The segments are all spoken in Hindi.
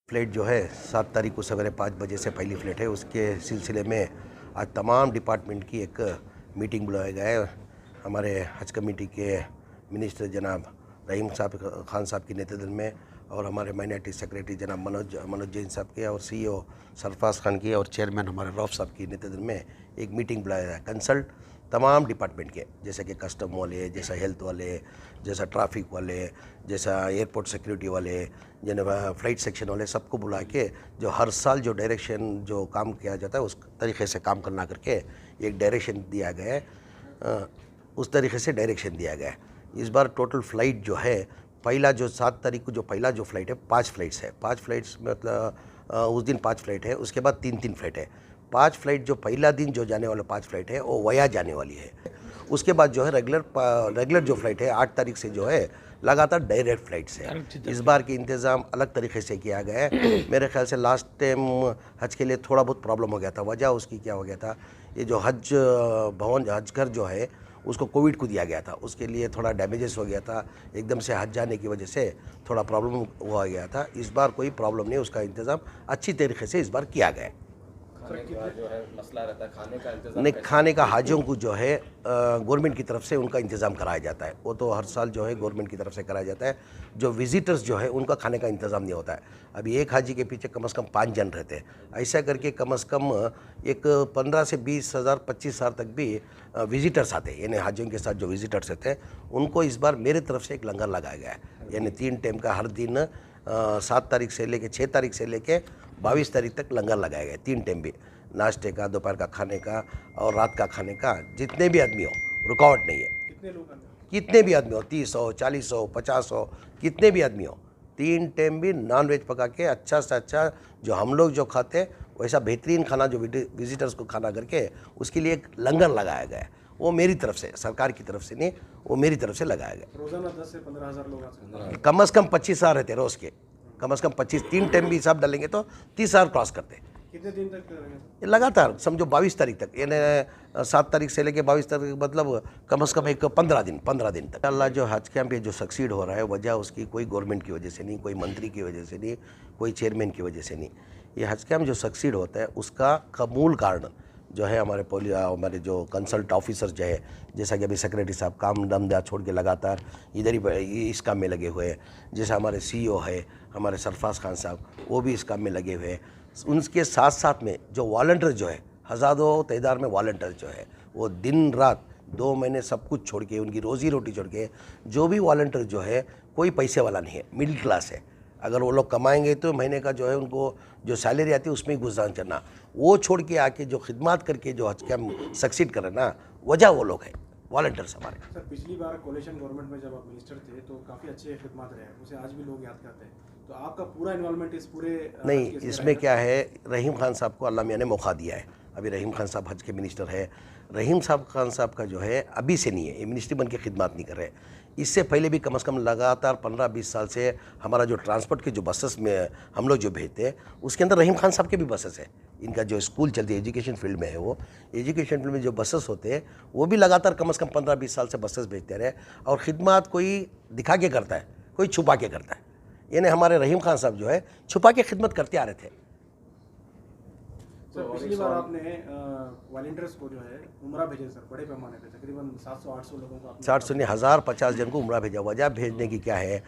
फ्लाइट जो है 7 तारीख को सवेरे 5 बजे से पहली फ़्लाइट है। उसके सिलसिले में आज तमाम डिपार्टमेंट की एक मीटिंग बुलाया गया है। हमारे हज कमेटी के मिनिस्टर जनाब रहीम साहब खान साहब के नेतृत्व में और हमारे माइनॉरिटी सेक्रेटरी जनाब मनोज जैन साहब के और CEO सरफराज खान की और चेयरमैन हमारे रऊफ साहब की नेतृत्व में एक मीटिंग बुलाया गया है। कंसल्ट तमाम डिपार्टमेंट के, जैसे कि कस्टम वाले, जैसा हेल्थ वाले, जैसा ट्रैफिक वाले, जैसा एयरपोर्ट सिक्योरिटी वाले, फ्लाइट सेक्शन वाले, सबको बुला के जो हर साल जो डायरेक्शन जो काम किया जाता है उस तरीके से काम करना करके एक डायरेक्शन दिया गया है। उस तरीके से डायरेक्शन दिया गया है। इस बार टोटल फ़्लाइट जो है, पहला जो 7 तारीख को जो पहला जो फ़्लाइट है 5 फ़्लाइट्स है। 5 फ़्लाइट्स मतलब उस दिन 5 फ़्लाइट है। उसके बाद 3-3 फ़्लाइट है। 5 फ़्लाइट जो पहला दिन जो जाने वाला 5 फ़्लाइट है वो वया जाने वाली है। उसके बाद जो है रेगुलर जो फ़्लाइट है 8 तारीख से जो है लगातार डायरेक्ट फ़्लाइट्स है। इस बार की इंतज़ाम अलग तरीके से किया गया है। मेरे ख्याल से लास्ट टाइम हज के लिए थोड़ा बहुत प्रॉब्लम हो गया था। वजह उसकी क्या हो गया था, ये जो हज भवन हज घर जो है उसको कोविड को दिया गया था, उसके लिए थोड़ा डैमेजेस हो गया था। एकदम से हज जाने की वजह से थोड़ा प्रॉब्लम हुआ गया था। इस बार कोई प्रॉब्लम नहीं, उसका इंतज़ाम अच्छी तरीके से इस बार किया गया है। जो है मसला रहता है खाने का इंतजाम नहीं, खाने का हाजियों को जो है गवर्नमेंट की तरफ से उनका इंतज़ाम कराया जाता है। वो तो हर साल जो है गवर्नमेंट की तरफ से कराया जाता है। जो विजिटर्स जो है उनका खाने का इंतज़ाम नहीं होता है। अभी एक हाजी के पीछे कम से कम 5 जन रहते हैं। ऐसा करके कम से कम एक 15 से 20 हज़ार 25 हज़ार तक भी विजिटर्स आते हैं। यानी हाजियों के साथ जो विजिटर्स रहते हैं उनको इस बार मेरे तरफ से एक लंगर लगाया गया है। यानी 3 टाइम का हर दिन 7 तारीख से लेके 6 तारीख से लेके 22 तारीख तक लंगर लगाया गया है। 3 टाइम भी, नाश्ते का, दोपहर का खाने का और रात का खाने का। जितने भी आदमी हो, रुकावट नहीं है। कितने लोग हैं? कितने भी आदमी हो, 30 हो, 40 हो, 50 हो, कितने भी आदमी हो, 3 टाइम भी नॉन वेज पका के अच्छा से अच्छा जो हम लोग जो खाते हैं वैसा बेहतरीन खाना जो विजिटर्स को खाना करके उसके लिए एक लंगर लगाया गया है। वो मेरी तरफ से, सरकार की तरफ से नहीं, वो मेरी तरफ से लगाया गया। रोजाना 10 से 15 हज़ार लोग आते कम से कम 25 हज़ार रहते रोज़ के, कम से कम 25। 3 टाइम भी हिसाब डालेंगे तो 30 हज़ार क्रॉस करते हैं। कितने दिन तक रहेंगे? ये लगातार समझो 22 तारीख तक, यानी 7 तारीख से लेके 22 तारीख, मतलब कम से कम एक 15 दिन तक। अल्लाह जो हज कैंप ये जो सक्सीड हो रहा है, वजह उसकी कोई गवर्नमेंट की वजह से नहीं, कोई मंत्री की वजह से नहीं, कोई चेयरमैन की वजह से नहीं। ये हज कैंप जो सक्सीड होता है उसका मूल कारण जो है हमारे जो कंसल्ट ऑफिसर जो है, जैसा कि अभी सेक्रेटरी साहब काम धंधा छोड़ के लगातार इधर ही इस काम में लगे हुए हैं। जैसा हमारे CEO है हमारे सरफराज खान साहब, वो भी इस काम में लगे हुए हैं। उनके साथ साथ में जो वॉलंटियर जो है, हज़ारों तादाद में वॉलंटियर जो है, वो दिन रात 2 महीने सब कुछ छोड़ के, उनकी रोज़ी रोटी छोड़ के, जो भी वॉलंटियर जो है कोई पैसे वाला नहीं है, मिडिल क्लास है। अगर वो लोग कमाएंगे तो महीने का जो है उनको जो सैलरी आती है उसमें ही गुजारा करना, वो छोड़ के आके जो खिदमत करके जो हज कैंप सक्सीड करे ना, वजह वो लोग हैं वॉलंटियर्स हमारे। सर, पिछली बार कोalition गवर्नमेंट में जब आप मिनिस्टर थे तो काफ़ी अच्छे खिदमत रहे, उसे आज भी लोग याद करते हैं। तो आपका पूरा इन्वॉल्वमेंट इस पूरे नहीं, इसमें क्या है, रहीम खान साहब को अल्लाह मियां ने मौका दिया है। अभी रहीम खान साहब हज के मिनिस्टर है। रहीम खान साहब का जो है अभी से नहीं है, ये मिनिस्ट्री बन के खिदमत नहीं कर रहे। इससे पहले भी कम से कम लगातार 15-20 साल से हमारा जो ट्रांसपोर्ट के जो बसेस में हम लोग जो भेजते हैं उसके अंदर रहीम खान साहब के भी बसेस है। इनका जो स्कूल चलती है एजुकेशन फील्ड में है, वो एजुकेशन फील्ड में जो बसेस होते हैं वो भी लगातार कम से कम 15-20 साल से बसेस भेजते रहे। और खिदमत कोई दिखा के करता है, कोई छुपा के करता है। यानी हमारे रहीम खान साहब जो है छुपा के खिदमत करते आ रहे थे। सर, पिछली बार आपने वॉलंटियर्स को जो है उम्रा भेजे सर, बड़े पैमाने पे तकरीबन 700-800 लोगों को आपने 700 नहीं, 1050 जन को उम्रा भेजा। वजह भेजने की क्या है,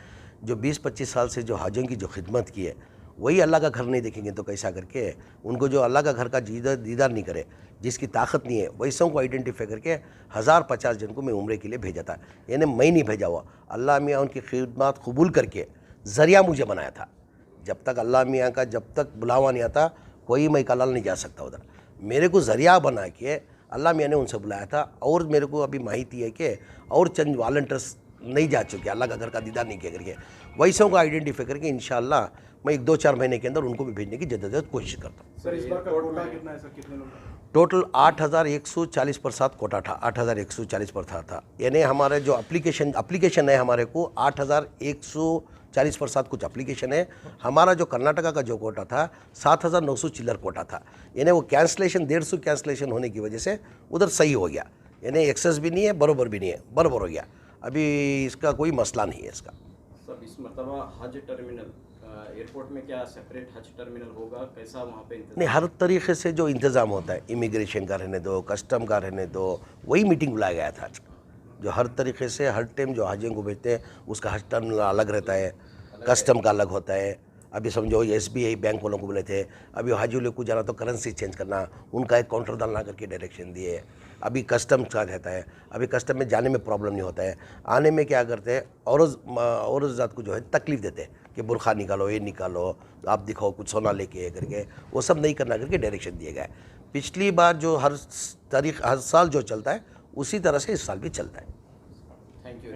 जो 20-25 साल से जो हाजियों की जो खिदमत की है, वही अल्लाह का घर नहीं देखेंगे तो कैसा करके उनको जो अल्लाह का घर का दीदार नहीं करे, जिसकी ताकत नहीं है, वैसों को आइडेंटिफाई करके 1050 जन को मैं उम्रे के लिए भेजा था। यानी मैं नहीं भेजा हुआ, अल्लाह मियाँ उनकी खिदमत कबूल करके ज़रिया मुझे बनाया था। जब तक अल्लाह मियाँ का जब तक बुलावा नहीं आता कोई मैं कलाल नहीं जा सकता उधर। मेरे को ज़रिया बना के अल्लाह मियाँ ने उनसे बुलाया था। और मेरे को अभी माहिती है कि और चंद वॉलंटियर्स नहीं जा चुके, अल्लाह का घर का दीदार नहीं किया करके, वैसों को आइडेंटिफाई करके इंशाअल्लाह मैं 1-2-4 महीने के अंदर उनको भी भेजने की जद्दोजहद कोशिश करता हूँ। सर, इस बार का कोटा कितना है सर, कितने लोग? टोटल 8140 प्रसाद कोटा था, 8140 पर था। यानी हमारे जो एप्लीकेशन है हमारे को 8140 प्रसाद कुछ एप्लीकेशन है। हमारा जो कर्नाटका का जो कोटा था 7900 चिल्लर कोटा था। यानी वो कैंसलेशन 150 कैंसलेशन होने की वजह से उधर सही हो गया। यानी एक्सेस भी नहीं है, बरोबर भी नहीं है, बरोबर हो गया। अभी इसका कोई मसला नहीं है इसका। सब इस मरतबा हज टर्मिनल एयरपोर्ट में क्या सेपरेट हज टर्मिनल होगा, कैसा वहाँ पे इंतजाम? नहीं, हर तरीके से जो इंतज़ाम होता है, इमिग्रेशन का रहने दो, कस्टम का रहने दो, वही मीटिंग बुलाया गया था आज। जो हर तरीके से हर टाइम जो हाजियों को भेजते हैं उसका हज टर्मिनल अलग रहता है, कस्टम का अलग होता है। अभी समझो SBI बैंक वालों को बोले थे, अभी हाजी लोग को जाना तो करेंसी चेंज करना, उनका एक काउंटर डालना करके डायरेक्शन दिए। अभी कस्टम का रहता है, अभी कस्टम में जाने में प्रॉब्लम नहीं होता है, आने में क्या करते हैं औरत ज़ात को जो है तकलीफ़ देते हैं कि बुरखा निकालो, ये निकालो, आप दिखाओ कुछ सोना लेके करके, वो सब नहीं करना करके डायरेक्शन दिए गए। पिछली बार जो हर साल जो चलता है उसी तरह से इस साल भी चलता है। Thank you.